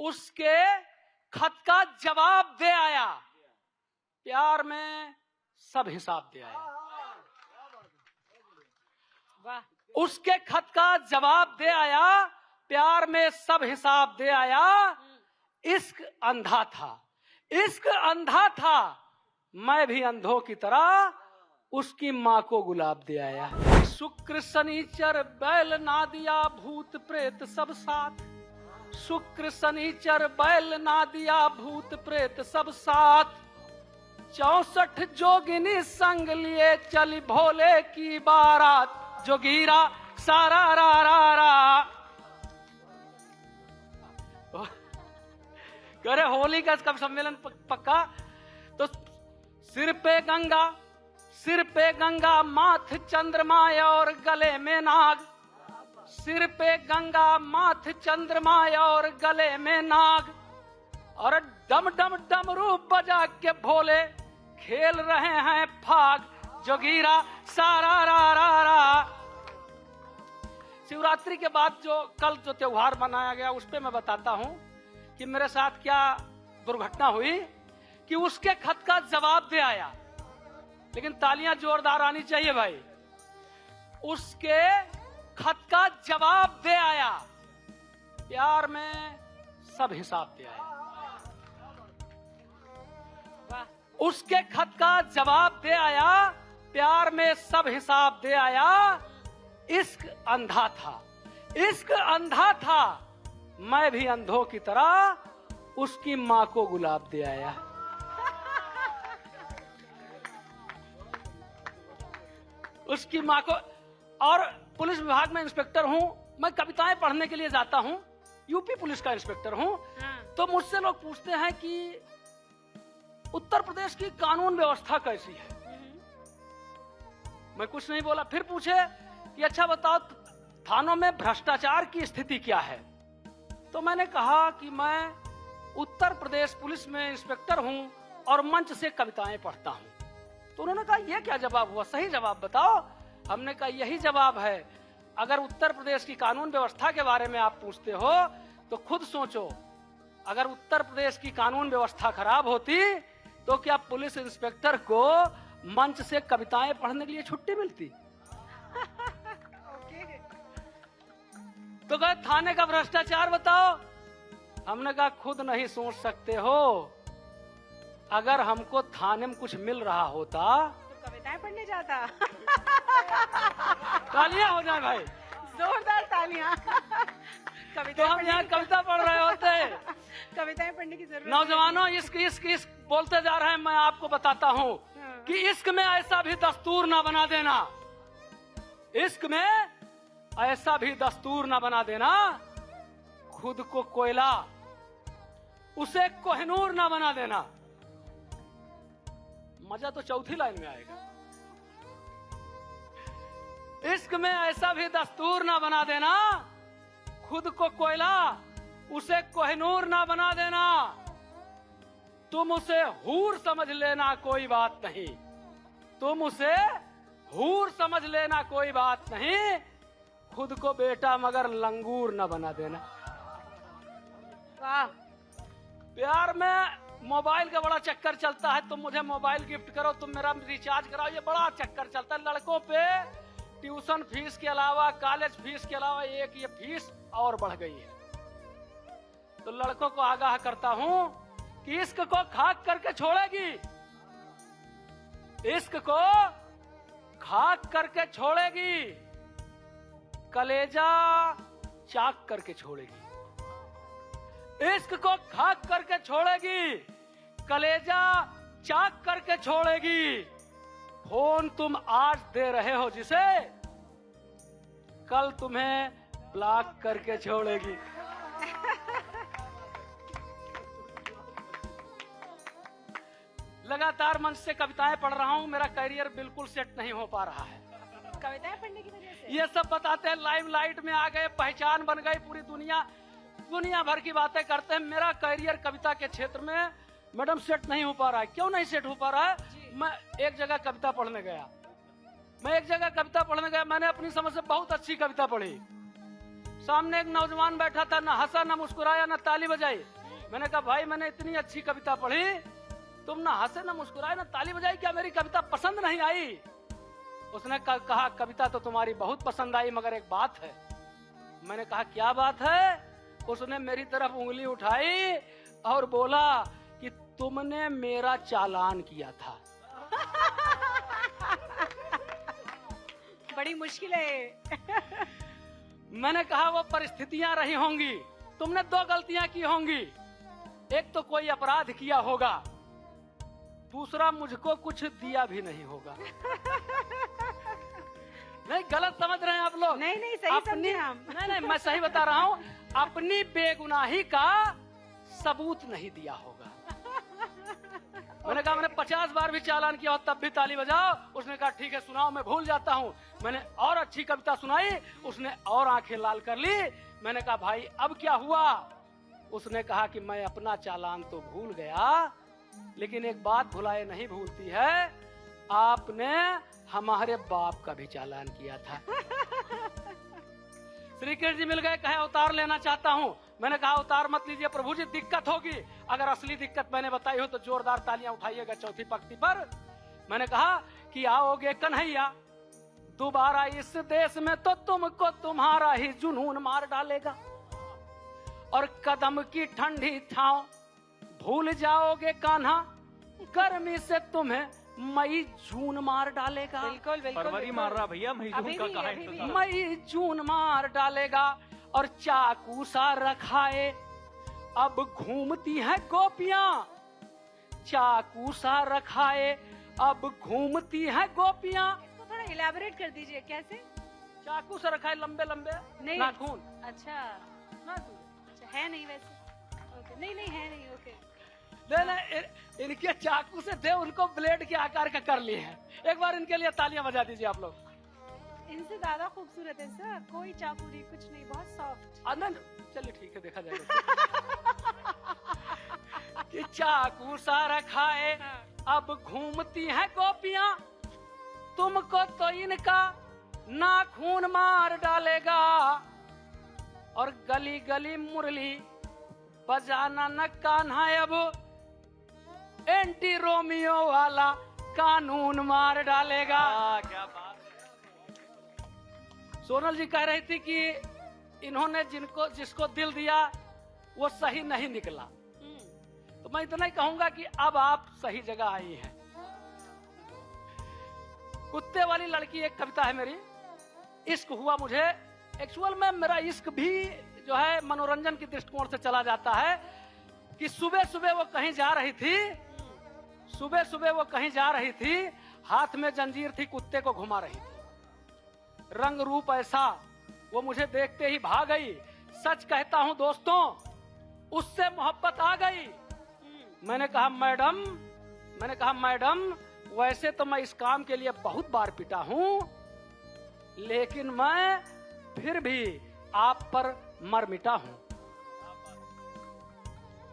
उसके खत का जवाब दे आया, प्यार में सब हिसाब दे आया। वाह। उसके खत का जवाब दे आया, प्यार में सब हिसाब दे आया। इश्क अंधा था, इश्क अंधा था, मैं भी अंधों की तरह उसकी माँ को गुलाब दे आया। शुक्र शनिचर बैल ना दिया, भूत प्रेत सब साथ। शुक्र शनिचर बैल ना दिया, भूत प्रेत सब साथ। 64 जोगिनी संग लिए चली भोले की बारात। जोगीरा सारा रा रा रा। करे होली का कब सम्मेलन पक्का? तो सिर पे गंगा, सिर पे गंगा, माथ चंद्रमा और गले में नाग। सिर पे गंगा, माथ चंद्रमा और गले में नाग। और डम डम डमरू बजा के भोले खेल रहे हैं फाग। जोगीरा सारा रा रा रा। शिवरात्रि के बाद जो कल जो त्योहार मनाया गया उस पे मैं बताता हूं कि मेरे साथ क्या दुर्घटना हुई कि उसके खत का जवाब दे आया। लेकिन तालियां जोरदार आनी चाहिए भाई। उसके खत का जवाब दे आया, प्यार में सब हिसाब दे आया। उसके खत का जवाब दे आया, प्यार में सब हिसाब दे आया। इश्क अंधा था, इश्क अंधा था, मैं भी अंधों की तरह उसकी माँ को गुलाब दे आया। उसकी माँ को। और पुलिस विभाग में इंस्पेक्टर हूँ, मैं कविताएं पढ़ने के लिए जाता हूँ, यूपी पुलिस का इंस्पेक्टर हूँ। तो मुझसे लोग पूछते हैं कि उत्तर प्रदेश की कानून व्यवस्था कैसी है। मैं कुछ नहीं बोला। फिर पूछे कि अच्छा बताओ थानों में भ्रष्टाचार की स्थिति क्या है। तो मैंने कहा कि मैं उत्तर प्रदेश पुलिस में इंस्पेक्टर हूं और मंच से कविताएं पढ़ता हूं। तो उन्होंने कहा यह क्या जवाब हुआ, सही जवाब बताओ। हमने कहा यही जवाब है। अगर उत्तर प्रदेश की कानून व्यवस्था के बारे में आप पूछते हो तो खुद सोचो, अगर उत्तर प्रदेश की कानून व्यवस्था खराब होती तो क्या पुलिस इंस्पेक्टर को मंच से कविताएं पढ़ने के लिए छुट्टी मिलती? तो कहे थाने का भ्रष्टाचार बताओ। हमने कहा खुद नहीं सोच सकते हो, अगर हमको थाने में कुछ मिल रहा होता तो कविताएं पढ़ने जाता। तालियां हो जाए भाई, जोरदार तालियां। तो हम यहाँ कविता पढ़ रहे होते। कविताएं पढ़ने की जरूरत। नौजवानों, इश्क इश्क इश्क बोलते जा रहे हैं। मैं आपको बताता हूँ कि इश्क में ऐसा भी दस्तूर ना बना देना, इश्क में ऐसा भी दस्तूर ना बना देना, खुद को कोयला उसे कोहिनूर ना बना देना। मजा तो चौथी लाइन में आएगा। इश्क में ऐसा भी दस्तूर ना बना देना, खुद को कोयला उसे कोहिनूर ना बना देना। तुम उसे हूर समझ लेना कोई बात नहीं, तुम उसे हूर समझ लेना कोई बात नहीं, खुद को बेटा मगर लंगूर न बना देना। वाह। प्यार में मोबाइल का बड़ा चक्कर चलता है। तुम मुझे मोबाइल गिफ्ट करो, तुम मेरा रिचार्ज कराओ, ये बड़ा चक्कर चलता है। लड़कों पे ट्यूशन फीस के अलावा, कॉलेज फीस के अलावा एक ये फीस और बढ़ गई है। तो लड़कों को आगाह करता हूं कि इश्क को खाक करके छोड़ेगी, इश्क को खाक करके छोड़ेगी, कलेजा चाक करके छोड़ेगी। इश्क को खाक करके छोड़ेगी, कलेजा चाक करके छोड़ेगी। फोन तुम आज दे रहे हो जिसे, कल तुम्हें ब्लॉक करके छोड़ेगी। लगातार मंच से कविताएं पढ़ रहा हूं, मेरा करियर बिल्कुल सेट नहीं हो पा रहा है। कविताएं पढ़ने की वजह से ये सब बताते हैं, लाइव लाइट में आ गए, पहचान बन गई, पूरी दुनिया भर की बातें करते हैं। मेरा करियर कविता के क्षेत्र में मैडम सेट नहीं हो पा रहा है। क्यों नहीं सेट हो पा रहा है? मैं एक जगह कविता पढ़ने गया, मैंने अपनी समझ से बहुत अच्छी कविता पढ़ी। सामने एक नौजवान बैठा था, ना हंसा ना मुस्कुराया ना ताली बजाई। मैंने कहा भाई मैंने इतनी अच्छी कविता पढ़ी, तुम ना हंसे ना मुस्कुराए ना ताली बजाई, क्या मेरी कविता पसंद नहीं आई? उसने कहा कविता तो तुम्हारी बहुत पसंद आई, मगर एक बात है। मैंने कहा क्या बात है? उसने मेरी तरफ उंगली उठाई और बोला कि तुमने मेरा चालान किया था। बड़ी मुश्किल है। मैंने कहा वो परिस्थितियां रही होंगी, तुमने दो गलतियां की होंगी। एक तो कोई अपराध किया होगा, दूसरा मुझको कुछ दिया भी नहीं होगा। नहीं, गलत समझ रहे हैं आप लोग? नहीं नहीं, सही समझे हम। नहीं, मैं सही बता रहा हूँ। अपनी बेगुनाही का सबूत नहीं दिया होगा। मैंने कहा मैंने 50 बार भी चालान किया हो तब भी ताली बजाओ। उसने कहा ठीक है सुनाओ, मैं भूल जाता हूँ। मैंने और अच्छी कविता सुनाई, उसने और आंखें लाल कर ली। मैंने कहा भाई अब क्या हुआ? उसने कहा कि मैं अपना चालान तो भूल गया, लेकिन एक बात भुलाए नहीं भूलती है, आपने हमारे बाप का भी चालान किया था। श्री कृष्ण जी मिल गए, कहे अवतार लेना चाहता हूँ। मैंने कहा अवतार मत लीजिए प्रभु जी, दिक्कत होगी। अगर असली दिक्कत मैंने बताई हो तो जोरदार तालियां उठाइएगा चौथी पंक्ति पर। मैंने कहा कि आओगे कन्हैया दोबारा इस देश में तो तुमको तुम्हारा ही जुनून मार डालेगा, और कदम की ठंडी छांव भूल जाओगे कान्हा, गर्मी से तुम्हें मई जून मार डालेगा। बिल्कुल बिल्कुल, फरवरी मार रहा भैया, मई जून का कहाँ है? मई जून मार डालेगा। और चाकू सा रखाए अब घूमती है गोपियां, चाकू सा रखाए अब घूमती है गोपियां। इसको थोड़ा इलैबोरेट कर दीजिए, कैसे? चाकू से रखाए लंबे लंबे नहीं। नाखून। अच्छा, है नहीं वैसे। ओके, नहीं नहीं है नहीं। ओके, लेना इनके चाकू से थे, उनको ब्लेड के आकार का कर लिए हैं। एक बार इनके लिए तालियां बजा दीजिए आप लोग। इनसे ज्यादा खूबसूरत है सर, कोई चाकू नहीं, कुछ नहीं, बहुत सॉफ्ट। आनंद चलिए ठीक है, देखा जाएगा। कि चाकू सा रखाए अब घूमती हैं गोपियां, तुमको तो इनका नाखून मार डालेगा, और गली गली मुरली बजाना न कान्हा, अब एंटी रोमियो वाला कानून मार डालेगा। क्या बात। सोनल जी कह रही थी कि इन्होंने जिसको दिल दिया वो सही नहीं निकला। तो मैं इतना ही कहूंगा कि अब आप सही जगह आई हैं। कुत्ते वाली लड़की एक कविता है मेरी, इश्क हुआ मुझे। एक्चुअल में मेरा इश्क भी जो है मनोरंजन की दृष्टिकोण से चला जाता है। कि सुबह सुबह वो कहीं जा रही थी, सुबह सुबह वो कहीं जा रही थी, हाथ में जंजीर थी, कुत्ते को घुमा रही थी। रंग रूप ऐसा वो मुझे देखते ही भाग गई। सच कहता हूं दोस्तों, उससे मोहब्बत आ गई। मैंने कहा मैडम वैसे तो मैं इस काम के लिए बहुत बार पिटा हूं, लेकिन मैं फिर भी आप पर मर मिटा हूं।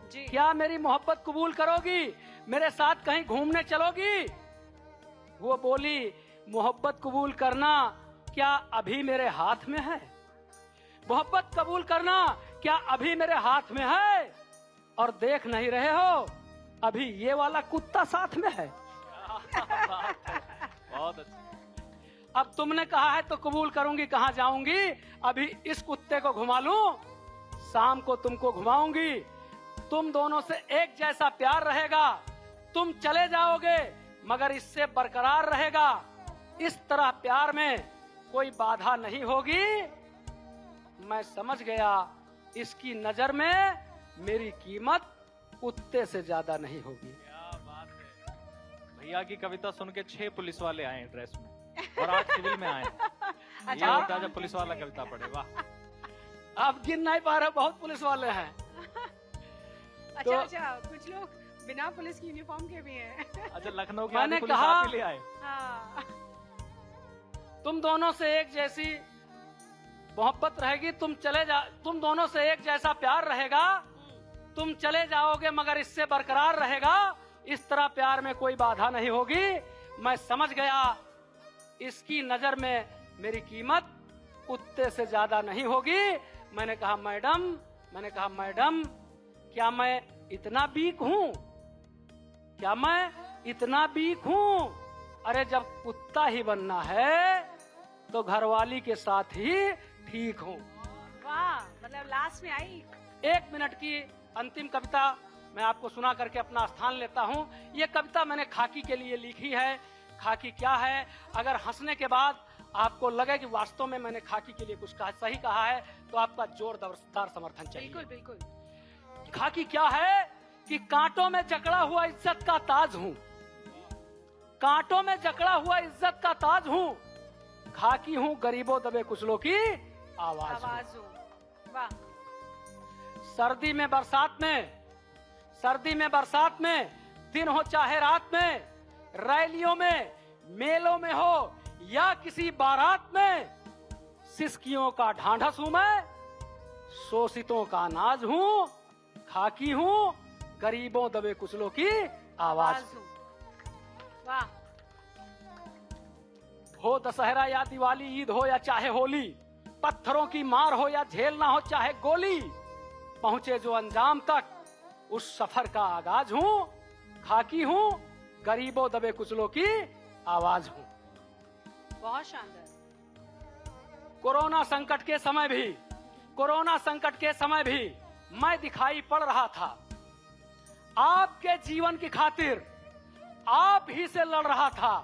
जी। क्या मेरी मोहब्बत कबूल करोगी? मेरे साथ कहीं घूमने चलोगी? वो बोली मोहब्बत कबूल करना क्या अभी मेरे हाथ में है? मोहब्बत कबूल करना क्या अभी मेरे हाथ में है? और देख नहीं रहे हो अभी ये वाला कुत्ता साथ में है। बहुत अच्छा। अब तुमने कहा है तो कबूल करूंगी, कहाँ जाऊंगी? अभी इस कुत्ते को घुमा लूं, शाम को तुमको घुमाऊंगी। तुम दोनों से एक जैसा प्यार रहेगा, तुम चले जाओगे मगर इससे बरकरार रहेगा। इस तरह प्यार में कोई बाधा नहीं होगी। मैं समझ गया इसकी नजर में मेरी कीमत कुत्ते से ज्यादा नहीं होगी। क्या बात है। भैया की कविता सुन के 6 पुलिस वाले आए ड्रेस में और 8 सिविल में आए। ये होता है जब पुलिस वाला कविता पढ़े। वाह। आप गिन नहीं पा रहे, बहुत पुलिस वाले हैं। अच्छा अच्छा, कुछ लोग बिना पुलिस की यूनिफॉर्म के भी हैं। अच्छा, लखनऊ के मैंने आदमी पुलिस कहा- आप ही ले आए। हाँ। तुम दोनों से एक जैसी मोहब्बत रहेगी, तुम दोनों से एक जैसा प्यार रहेगा, तुम चले जाओगे मगर इससे बरकरार रहेगा। इस तरह प्यार में कोई बाधा नहीं होगी। मैं समझ गया इसकी नजर में मेरी कीमत कुत्ते से ज्यादा नहीं होगी। मैंने कहा मैडम क्या मैं इतना वीक हूं? क्या मैं इतना वीक हूं? अरे जब कुत्ता ही बनना है तो घरवाली के साथ ही ठीक हूं। वाह, मतलब लास्ट में आई। 1 मिनट की अंतिम कविता मैं आपको सुना करके अपना स्थान लेता हूं। ये कविता मैंने खाकी के लिए लिखी है। खाकी क्या है? अगर हंसने के बाद आपको लगे कि वास्तव में मैंने खाकी के लिए कुछ सही कहा है तो आपका जोरदार समर्थन चाहिए। बिल्कुल बिल्कुल। खाकी क्या है कि कांटों में जकड़ा हुआ इज्जत का ताज हूं। कांटों में जकड़ा हुआ इज्जत का ताज हूं। खाकी हूं गरीबों दबे कुचलों की आवाज हूं। वाह। सर्दी में बरसात में दिन हो चाहे रात में, रैलियों में मेलों में हो या किसी बारात में, सिसकियों का ढांढस हूं मैं, शोषितों का अनाज हूं। खाकी हूं गरीबों दबे कुचलों की आवाज हूं। वाह। हो दशहरा या दिवाली, ईद हो या चाहे होली, पत्थरों की मार हो या झेलना हो चाहे गोली, पहुंचे जो अंजाम तक उस सफर का आगाज हूं। खाकी हूं गरीबों दबे कुचलों की आवाज हूं। बहुत शानदार। कोरोना संकट के समय भी मैं दिखाई पड़ रहा था। आपके जीवन की खातिर आप ही से लड़ रहा था।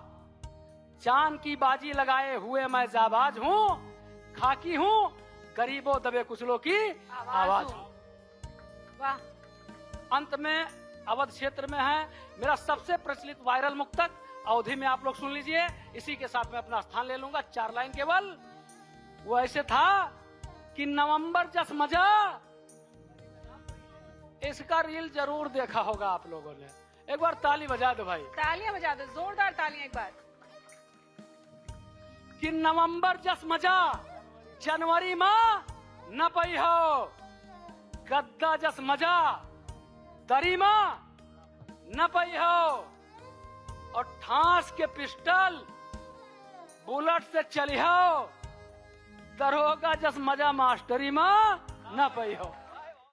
जान की बाजी लगाए हुए मैं जाबाज हूं। खाकी हूं गरीबों दबे कुचलों की आवाज हूं। वाह। अंत में अवध क्षेत्र में है मेरा सबसे प्रचलित वायरल मुक्तक, अवधि में आप लोग सुन लीजिए। इसी के साथ मैं अपना स्थान ले लूंगा। 4 लाइन केवल। वो ऐसे था कि नवंबर जस मजा, इसका रील जरूर देखा होगा आप लोगों ने। एक बार ताली बजा दो भाई। तालियां बजा दो, जोरदार तालियां एक बार। कि नवंबर जस मजा जनवरी माँ न पई हो, गद्दा जस मजा दरी माँ न पई हो, और ठास के पिस्टल बुलेट से चली हो, दरोगा जस मजा मास्टरी माँ न पई हो।